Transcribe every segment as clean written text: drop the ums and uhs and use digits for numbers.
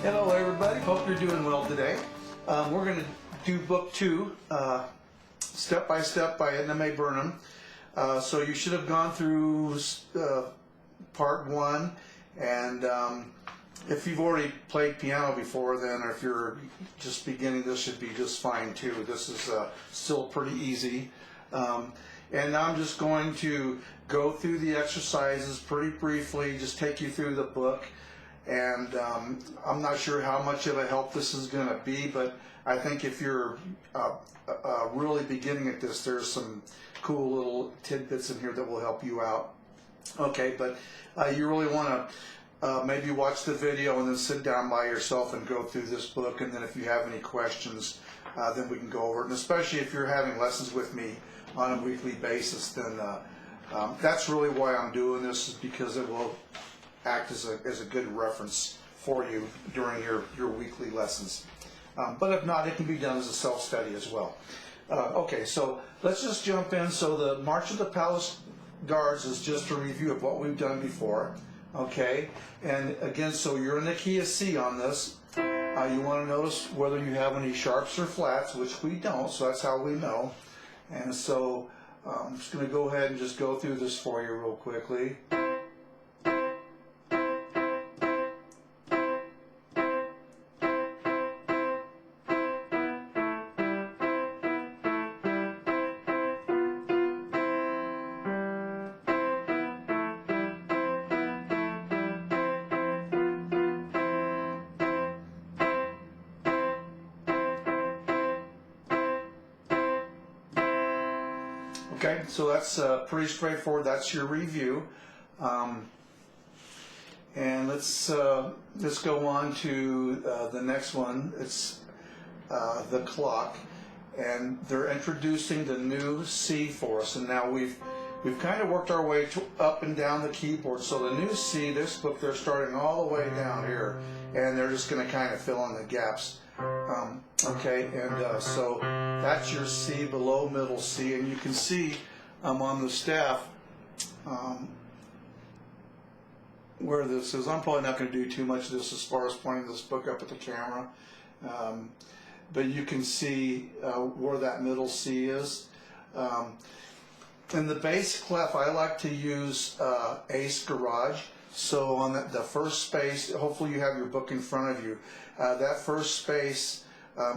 Hello everybody, hope you're doing well today. We're going to do book 2, Step by Step by Edna Mae Burnam. So you should have gone through part 1, and if you've already played piano before then, or if you're just beginning, this should be just fine too. This is still pretty easy. And I'm just going to go through the exercises pretty briefly, just take you through the book. And I'm not sure how much of a help this is going to be, but I think if you're really beginning at this, there's some cool little tidbits in here that will help you out. Okay, but you really want to maybe watch the video and then sit down by yourself and go through this book, and then if you have any questions, then we can go over it. And especially if you're having lessons with me on a weekly basis, then that's really why I'm doing this, is because it will act as a good reference for you during your weekly lessons. But if not, it can be done as a self-study as well. Okay, so let's just jump in. So the March of the Palace Guards is just a review of what we've done before. Okay, and again, so you're in the key of C on this. You want to notice whether you have any sharps or flats, which we don't, so that's how we know. And so I'm just going to go ahead and just go through this for you real quickly. Okay, so that's pretty straightforward. That's your review. And let's go on to the next one. It's the clock, and they're introducing the new C for us. And now we've kind of worked our way up and down the keyboard. So the new C, this book, they're starting all the way down here, and they're just going to kind of fill in the gaps. Okay, and so that's your C below middle C, and you can see on the staff where this is. I'm probably not going to do too much of this as far as pointing this book up at the camera, but you can see where that middle C is. In the bass clef, I like to use Ace Garage. So on the first space, hopefully you have your book in front of you. That first space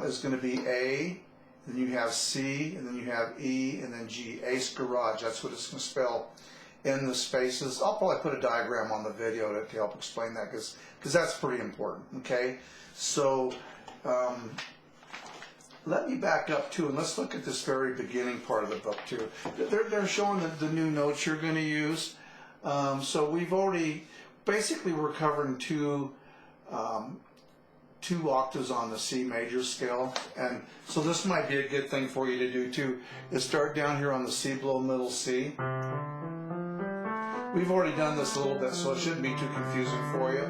is going to be A, then you have C, and then you have E, and then G. Ace Garage, that's what it's going to spell in the spaces. I'll probably put a diagram on the video to help explain that, because that's pretty important. Okay, so let me back up too, and let's look at this very beginning part of the book too. They're showing the new notes you're going to use. So we've already, basically we're covering two octaves on the C major scale, and so this might be a good thing for you to do too, is start down here on the C below middle C. We've already done this a little bit, so it shouldn't be too confusing for you.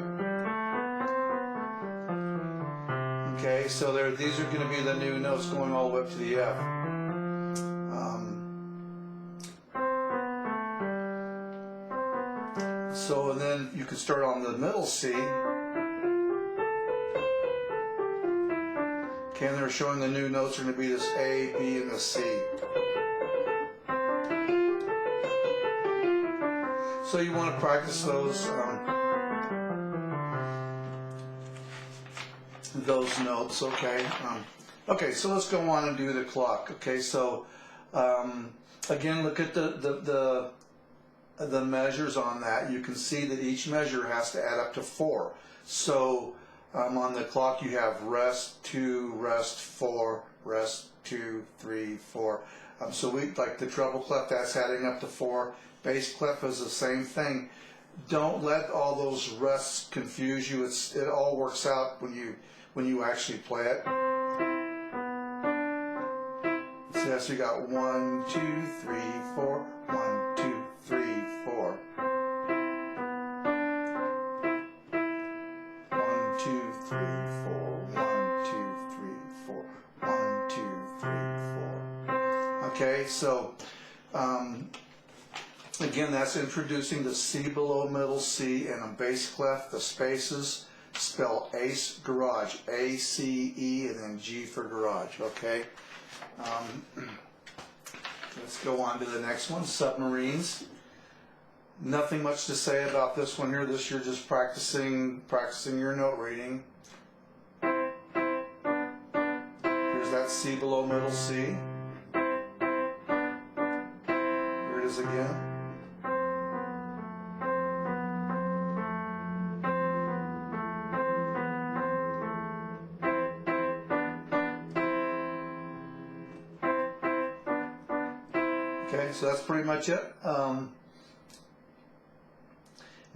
Okay, so these are going to be the new notes going all the way up to the F. So, and then you can start on the middle C. Okay, and they're showing the new notes are going to be this A, B, and the C. So you want to practice those notes, okay? Okay, so let's go on and do the clock. Okay, so again, look at the measures on that. You can see that each measure has to add up to 4. So on the clock you have rest 2, rest 4, rest 2, 3, 4. So we, like the treble clef, that's adding up to 4. Bass clef is the same thing. Don't let all those rests confuse you. It all works out when you actually play it. So you got 1, 2, 3, 4, 1, 2, 3, 4. 1, 2, 3, 4. 1, 2, 3, 4. 1, 2, 3, 4. Okay, so again, that's introducing the C below middle C, and on bass clef, the spaces spell Ace Garage, A-C-E, and then G for garage, okay? Let's go on to the next one, submarines. Nothing much to say about this one here. This you're just practicing your note reading. Here's that C below middle C. Here it is again. Okay, so that's pretty much it.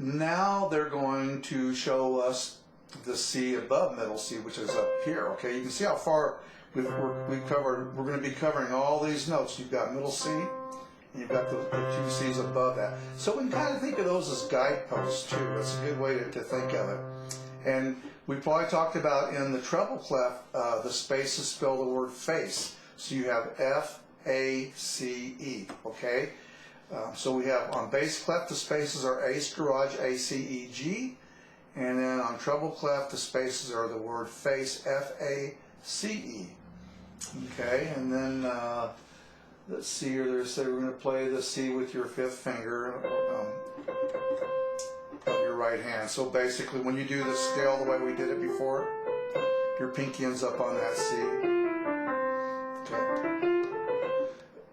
Now they're going to show us the C above middle C, which is up here. Okay, you can see how far we've covered. We're going to be covering all these notes. You've got middle C, and you've got the two C's above that. So we can kind of think of those as guideposts too. That's a good way to think of it. And we probably talked about in the treble clef, the spaces spell the word face. So you have F-A-C-E, okay? So we have on bass clef, the spaces are Ace Garage, A-C-E-G. And then on treble clef, the spaces are the word face, F-A-C-E. Okay, and then let's see here, they say we're going to play the C with your fifth finger of your right hand. So basically, when you do the scale the way we did it before, your pinky ends up on that C.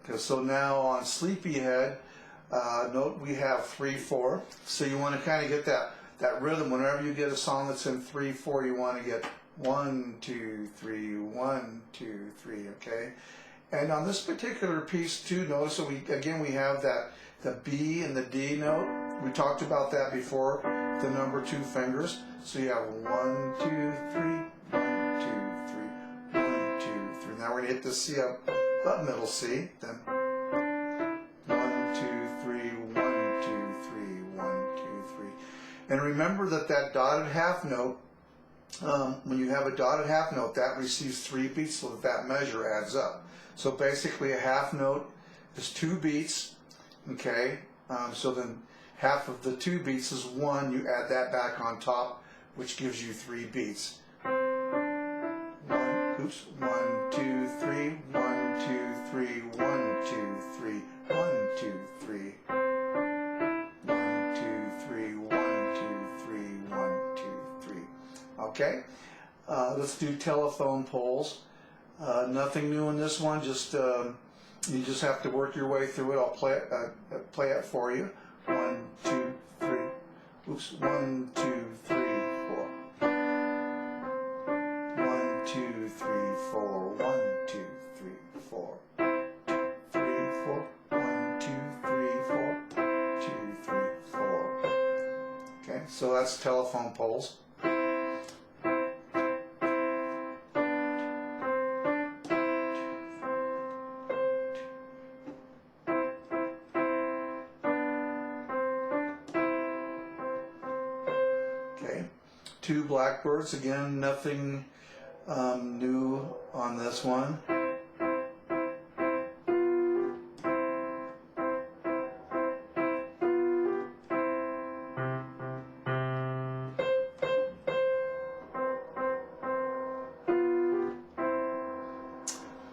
Okay, so now on Sleepyhead, note we have 3-4. So you want to kind of get that rhythm. Whenever you get a song that's in 3-4, you want to get 1, 2, 3, 1, 2, 3. Okay, and on this particular piece too, notice that we have the B and the D note. We talked about that before. The number 2 fingers. So you have 1, 2, 3, 1, 2, 3, 1, 2, 3. Now we're gonna hit the C up middle C. Then 1, 2, 3, 1, 2, 3, 1, 2, 3. And remember that dotted half note, when you have a dotted half note, that receives 3 beats, so that measure adds up. So basically a half note is 2 beats, okay? So then half of the 2 beats is 1, you add that back on top, which gives you 3 beats. 1, 2, 3, 1, 2, 3, 1, 2, 3, 1, 2, 3. 1, 2, 3, 1, 2, 3, 1, 2, 3. Okay, let's do telephone poles. Nothing new in this one. Just you just have to work your way through it. I'll play it for you. 1, 2, 3. Oops. 1, 2, 3, 4. 1, 2, 3, 4. 1, 2, 3, 4. 3, 4. 1, 2, 3, 4. 2, 3, 4. Okay, so that's telephone poles. Okay, 2 blackbirds. Again, nothing new on this one.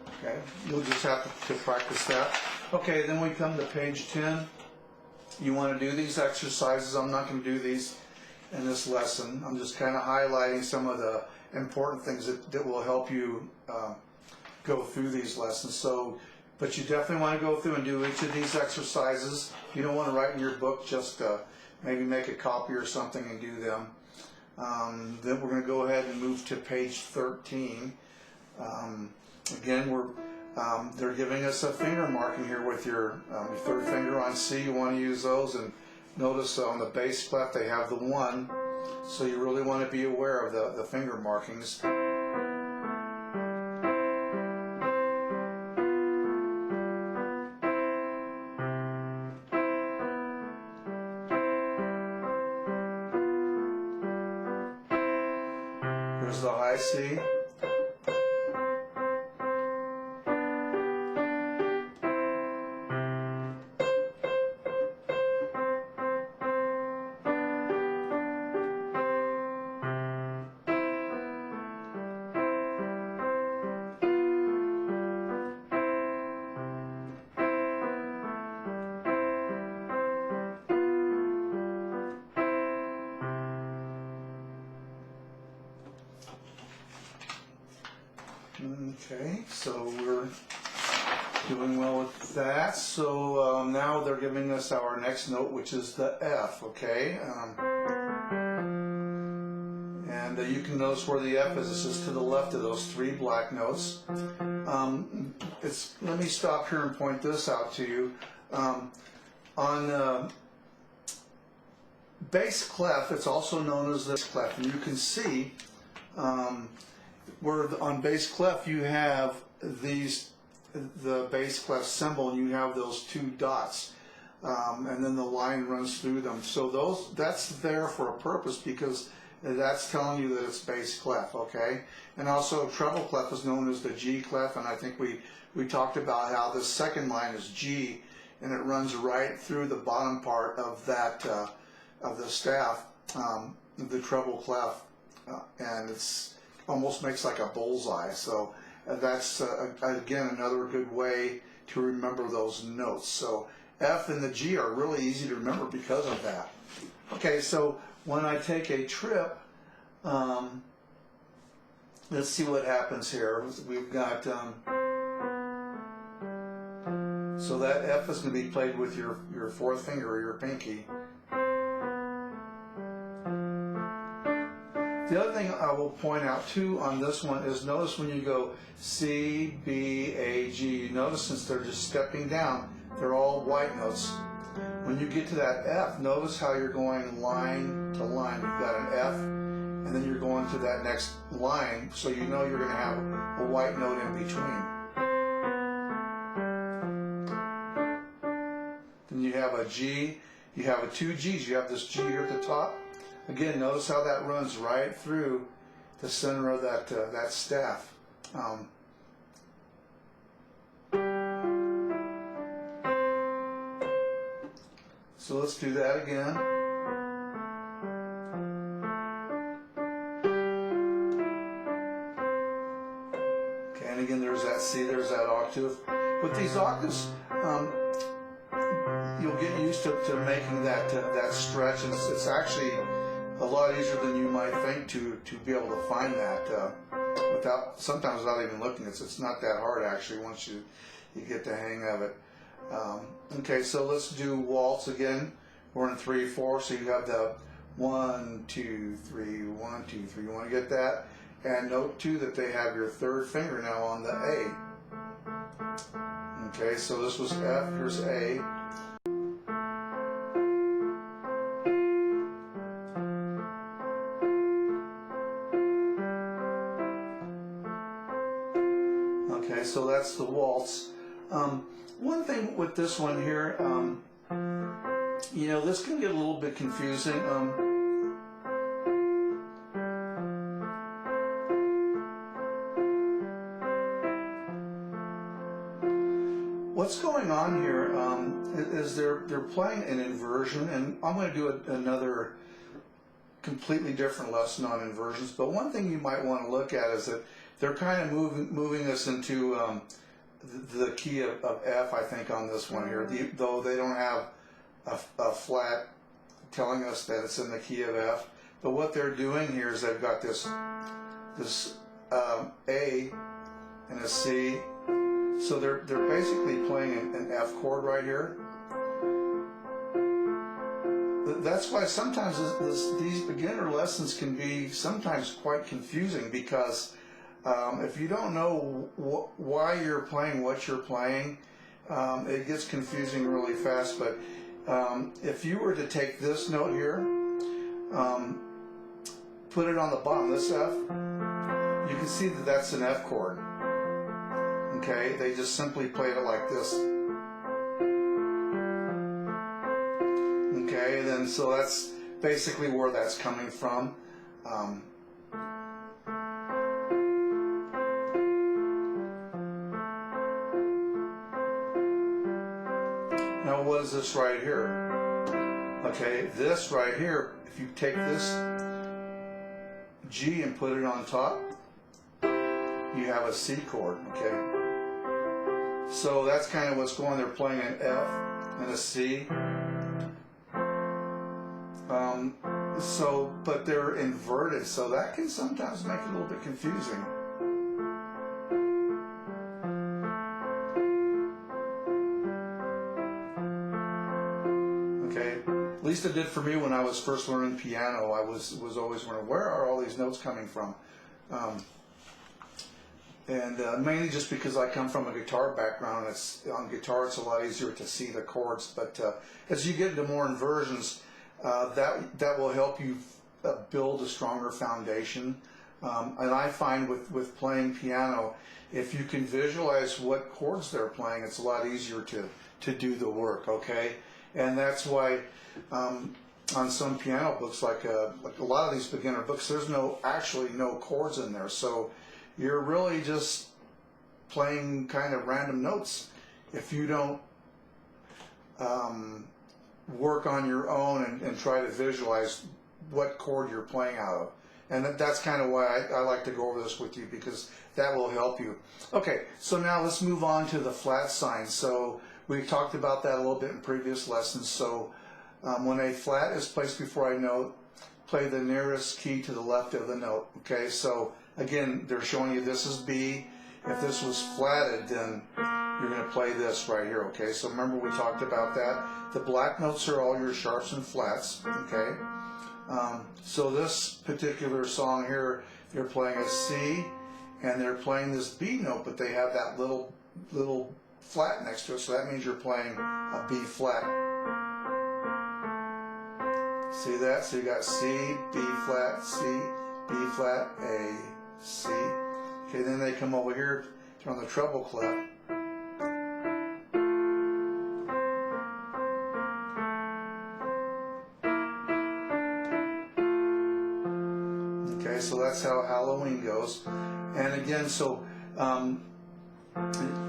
Okay, you'll just have to practice that. Okay, then we come to page 10. You want to do these exercises. I'm not going to do these in this lesson. I'm just kind of highlighting some of the important things that will help you go through these lessons. So, but you definitely want to go through and do each of these exercises. You don't want to write in your book, just maybe make a copy or something and do them. Then we're going to go ahead and move to page 13. Again, they're giving us a finger marking here with your third finger on C. You want to use those, and notice on the bass clef they have the 1, so you really want to be aware of the finger markings. Here's the high C. Okay, so we're doing well with that. So now they're giving us our next note, which is the F, okay? And you can notice where the F is. It's just to the left of those three black notes. Let me stop here and point this out to you. On bass clef, it's also known as this clef, and you can see where on bass clef you have the bass clef symbol, and you have those two dots, and then the line runs through them. So that's there for a purpose, because that's telling you that it's bass clef, okay? And also treble clef is known as the G clef, and I think we talked about how the second line is G, and it runs right through the bottom part of that of the staff, the treble clef, and it's almost makes like a bullseye. So that's again another good way to remember those notes. So F and the G are really easy to remember because of that. Okay, so when I take a trip, let's see what happens here. We've got so that F is going to be played with your fourth finger or your pinky. The other thing I will point out too on this one is, notice when you go C, B, A, G, you notice since they're just stepping down, they're all white notes. When you get to that F, notice how you're going line to line. You've got an F, and then you're going to that next line, so you know you're going to have a white note in between. Then you have a G, you have two Gs. You have this G here at the top. Again, notice how that runs right through the center of that staff. So let's do that again. Okay, and again, there's that C, there's that octave. With these octaves, you'll get used to making that stretch, and it's actually a lot easier than you might think to be able to find that sometimes without even looking. It's not that hard actually once you get the hang of it. Okay, so let's do waltz again. We're in 3/4, so you have the 1, 2, 3, 1, 2, 3. You want to get that? And note too that they have your third finger now on the A. Okay, so this was F, here's A. Okay, so that's the waltz. One thing with this one here, you know, this can get a little bit confusing. What's going on here is they're playing an inversion, and I'm going to do another completely different lesson on inversions. But one thing you might want to look at is that they're kind of moving us into the key of F, I think, on this one here, though they don't have a flat telling us that it's in the key of F. But what they're doing here is they've got this A and a C, so they're basically playing an F chord right here. That's why sometimes these beginner lessons can be sometimes quite confusing, because if you don't know why you're playing what you're playing, it gets confusing really fast. But if you were to take this note here, put it on the bottom, this F, you can see that that's an F chord. Okay, they just simply played it like this. Okay, and then so that's basically where that's coming from. Now what is this right here? Okay, this right here, if you take this G and put it on top, you have a C chord, okay? So that's kind of what's going on. They're playing an F and a C. But they're inverted, so that can sometimes make it a little bit confusing. Okay, at least it did for me when I was first learning piano. I was always wondering, where are all these notes coming from? And mainly just because I come from a guitar background. On guitar it's a lot easier to see the chords, but as you get into more inversions, that will help you build a stronger foundation. And I find with playing piano, if you can visualize what chords they're playing, it's a lot easier to do the work, okay? And that's why on some piano books, like a lot of these beginner books, there's actually no chords in there. So you're really just playing kind of random notes if you don't work on your own and try to visualize what chord you're playing out of. And that's kind of why I like to go over this with you, because that will help you. Okay, so now let's move on to the flat sign. So we talked about that a little bit in previous lessons. So when a flat is placed before a note, play the nearest key to the left of the note. Okay, so again, they're showing you this is B. If this was flatted, then you're going to play this right here. Okay, so remember we talked about that. The black notes are all your sharps and flats. Okay, so this particular song here, they're playing a C, and they're playing this B note, but they have that little flat next to it, so that means you're playing a B flat. See that? So you got C, B flat, C, B flat, A, C. Okay, then they come over here on the treble clef. Okay, so that's how Halloween goes. And again, so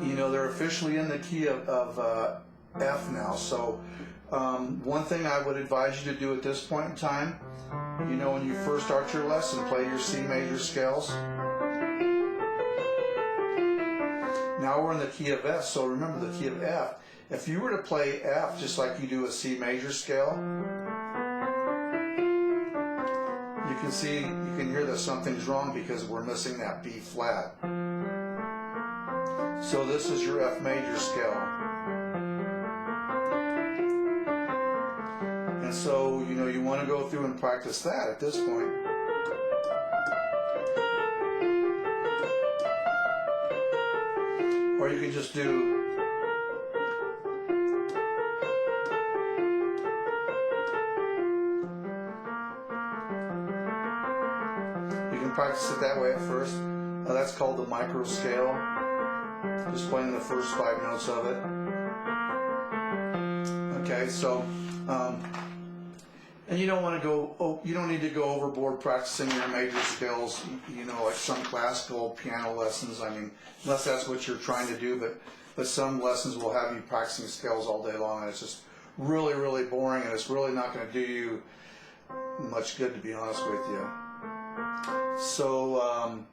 you know, they're officially in the key of F now. So one thing I would advise you to do at this point in time, you know, when you first start your lesson, play your C major scales. Now we're in the key of F, so remember the key of F. If you were to play F just like you do a C major scale, you can see, you can hear that something's wrong because we're missing that B flat. So this is your F major scale. And so, you know, you want to go through and practice that at this point. Or you can just do, you can practice it that way at first. That's called the micro scale. Just playing the first 5 notes of it. Okay, so and you don't want to go, you don't need to go overboard practicing your major scales, you know, like some classical piano lessons. I mean, unless that's what you're trying to do, but some lessons will have you practicing scales all day long, and it's just really, really boring, and it's really not going to do you much good, to be honest with you. So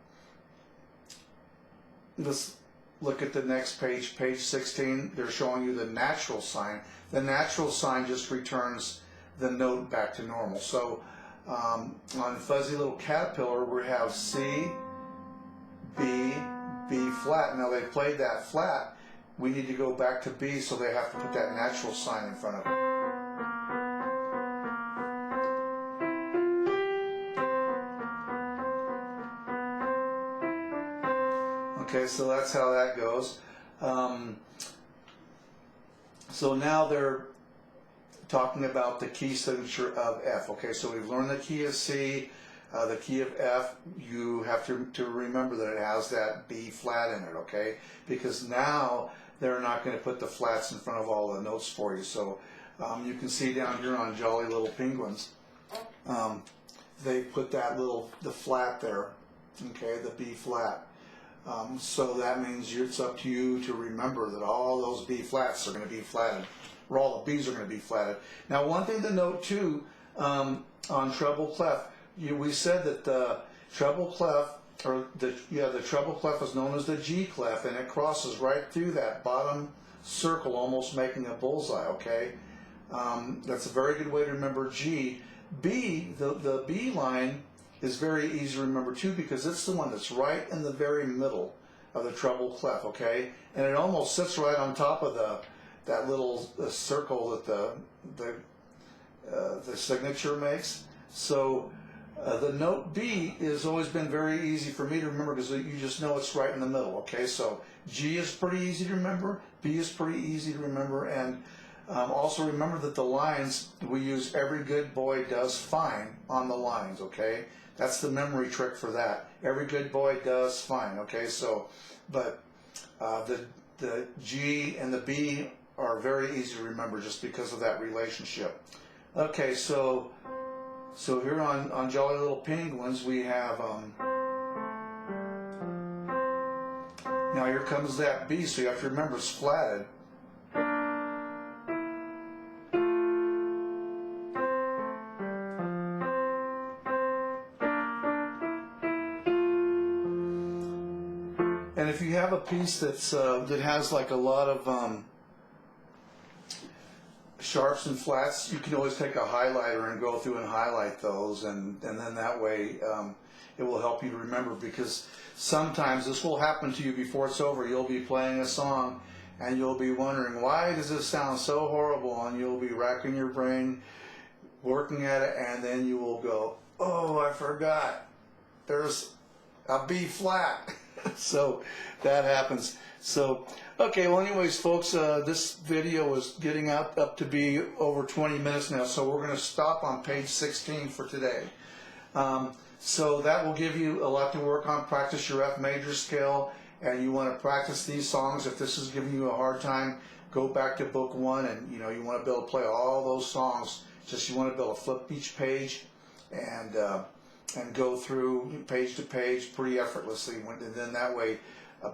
let's look at the next page, page 16. They're showing you the natural sign. The natural sign just returns the note back to normal. So on Fuzzy Little Caterpillar, we have C, B, B flat. Now they played that flat. We need to go back to B, so they have to put that natural sign in front of it. Okay, so that's how that goes. So now they're talking about the key signature of F. Okay, so we've learned the key of C, the key of F. You have to remember that it has that B flat in it, okay? Because now they're not going to put the flats in front of all the notes for you. So you can see down here on Jolly Little Penguins, they put that the flat there, okay, the B flat. So that means it's up to you to remember that all those B flats are going to be flatted, or all the B's are going to be flatted. Now, one thing to note too, on treble clef, we said that the treble clef, or the treble clef is known as the G clef, and it crosses right through that bottom circle, almost making a bullseye. Okay, that's a very good way to remember G. B, the B line, is very easy to remember too, because it's the one that's right in the very middle of the treble clef, okay? And it almost sits right on top of that little circle that the the signature makes. So the note B has always been very easy for me to remember because you just know it's right in the middle. Okay, so G is pretty easy to remember, B is pretty easy to remember, and also remember that the lines, we use every good boy does fine on the lines. Okay, that's the memory trick for that. Every good boy does fine. Okay, so but the G and the B are very easy to remember just because of that relationship. Okay, so here on Jolly Little Penguins we have now here comes that B, so you have to remember it's flatted. And if you have a piece that's that has like a lot of sharps and flats, you can always take a highlighter and go through and highlight those, and then that way it will help you to remember, because sometimes this will happen to you before it's over. You'll be playing a song and you'll be wondering, why does this sound so horrible? And you'll be racking your brain working at it, and then you will go, oh, I forgot, there's a B flat. So that happens. So okay, well anyways folks, this video is getting up to be over 20 minutes now, so we're going to stop on page 16 for today. So that will give you a lot to work on. Practice your F major scale, and you want to practice these songs. If this is giving you a hard time, go back to book 1, and you want to be able to play all those songs. Just you want to be able to flip each page and go through page to page pretty effortlessly, and then that way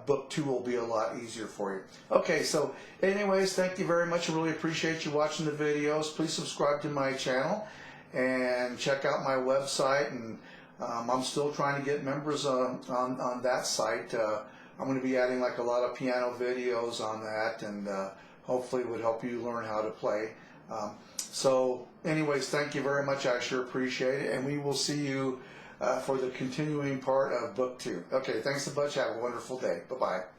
book 2 will be a lot easier for you. Okay, so anyways, thank you very much. I really appreciate you watching the videos. Please subscribe to my channel and check out my website, and I'm still trying to get members on that site. I'm going to be adding like a lot of piano videos on that, and hopefully it would help you learn how to play. So anyways, thank you very much. I sure appreciate it, and we will see you for the continuing part of book 2. Okay, thanks a bunch. Have a wonderful day. Bye-bye.